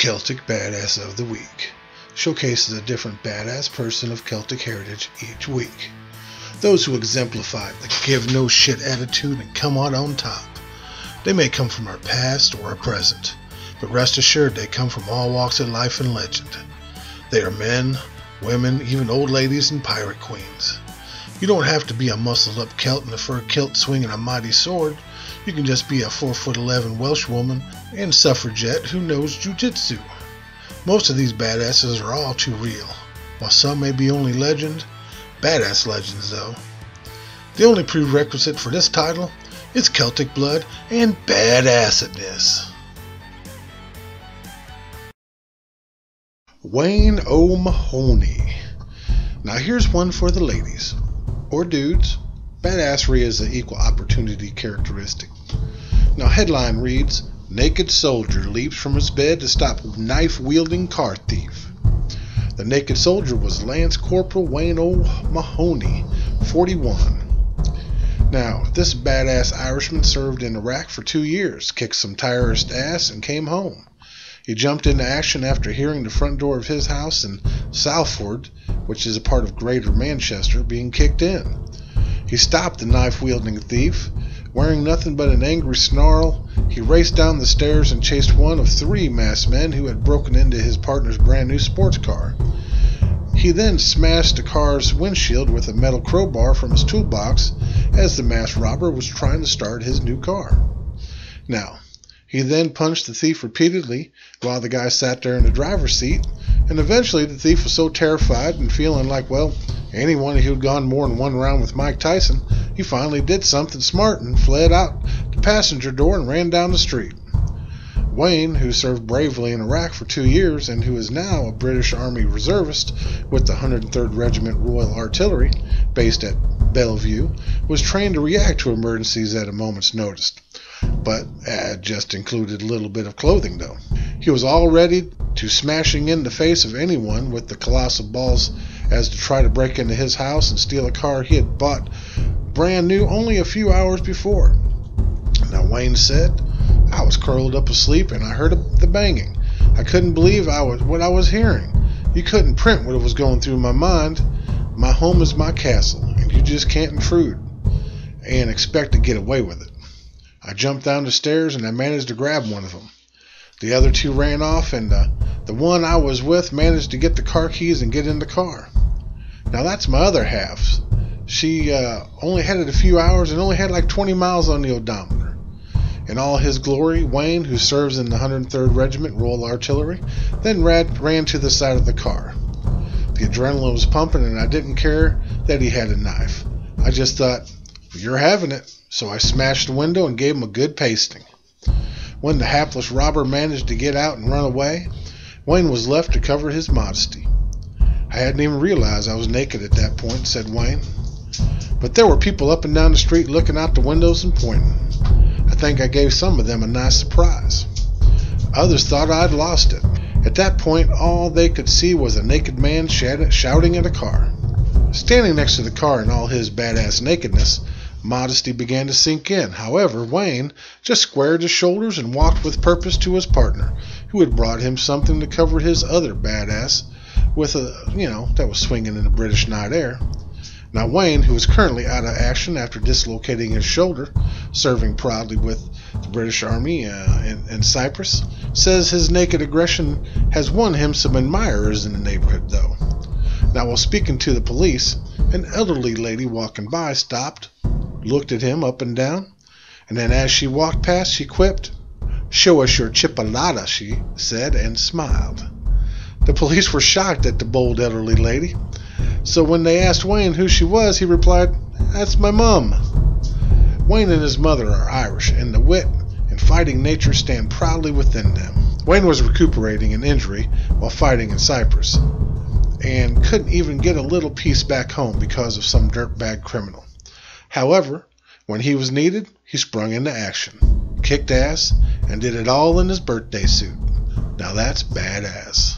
Celtic Badass of the Week showcases a different badass person of Celtic heritage each week. Those who exemplify the give no shit attitude and come out on top. They may come from our past or our present, but rest assured they come from all walks of life and legend. They are men, women, even old ladies and pirate queens. You don't have to be a muscled-up Celt in a fur kilt swinging a mighty sword. You can just be a 4'11" Welsh woman and suffragette who knows jujitsu. Most of these badasses are all too real. While some may be only legend, badass legends though. The only prerequisite for this title is Celtic blood and badassedness. Wayne O'Mahoney. Now here's one for the ladies. Or dudes. Badassery is an equal opportunity characteristic. Now headline reads, Naked soldier leaps from his bed to stop knife-wielding car thief. The naked soldier was Lance Corporal Wayne O'Mahoney, 41. Now, this badass Irishman served in Iraq for 2 years, kicked some terrorist ass, and came home. He jumped into action after hearing the front door of his house in Salford, which is a part of Greater Manchester, being kicked in. He stopped the knife-wielding thief. Wearing nothing but an angry snarl, he raced down the stairs and chased one of 3 masked men who had broken into his partner's brand new sports car. He then smashed the car's windshield with a metal crowbar from his toolbox as the masked robber was trying to start his new car. Now, he then punched the thief repeatedly while the guy sat there in the driver's seat, and eventually the thief was so terrified and feeling like, well, anyone who'd gone more than one round with Mike Tyson, he finally did something smart and fled out the passenger door and ran down the street. Wayne, who served bravely in Iraq for 2 years and who is now a British Army reservist with the 103rd Regiment Royal Artillery, based at Bellevue, was trained to react to emergencies at a moment's notice. But just included a little bit of clothing though. He was all ready to smashing in the face of anyone with the colossal balls as to try to break into his house and steal a car he had bought brand new only a few hours before. Now Wayne said, I was curled up asleep and I heard the banging. I couldn't believe what I was hearing. You couldn't print what was going through my mind. My home is my castle and you just can't intrude and expect to get away with it. I jumped down the stairs and I managed to grab one of them. The other 2 ran off and the one I was with managed to get the car keys and get in the car. Now that's my other half. She only had it a few hours and only had like 20 miles on the odometer. In all his glory, Wayne, who serves in the 103rd Regiment Royal Artillery, then ran to the side of the car. The adrenaline was pumping and I didn't care that he had a knife. I just thought, you're having it. So I smashed the window and gave him a good pasting. When the hapless robber managed to get out and run away, Wayne was left to cover his modesty. I hadn't even realized I was naked at that point, said Wayne. But there were people up and down the street looking out the windows and pointing. I think I gave some of them a nice surprise. Others thought I'd lost it. At that point, all they could see was a naked man shouting at a car. Standing next to the car in all his badass nakedness, modesty began to sink in. However, Wayne just squared his shoulders and walked with purpose to his partner, who had brought him something to cover his other badass with that was swinging in the British night air. Now Wayne, who is currently out of action after dislocating his shoulder, serving proudly with the British Army in Cyprus, says his naked aggression has won him some admirers in the neighborhood though. Now while speaking to the police, an elderly lady walking by stopped, looked at him up and down, and then as she walked past, she quipped, "Show us your chipolata," she said, and smiled. The police were shocked at the bold elderly lady, so when they asked Wayne who she was, he replied, "That's my mum." Wayne and his mother are Irish, and the wit and fighting nature stand proudly within them. Wayne was recuperating an injury while fighting in Cyprus, and couldn't even get a little piece back home because of some dirtbag criminal. However, when he was needed, he sprung into action, kicked ass, and did it all in his birthday suit. Now that's badass.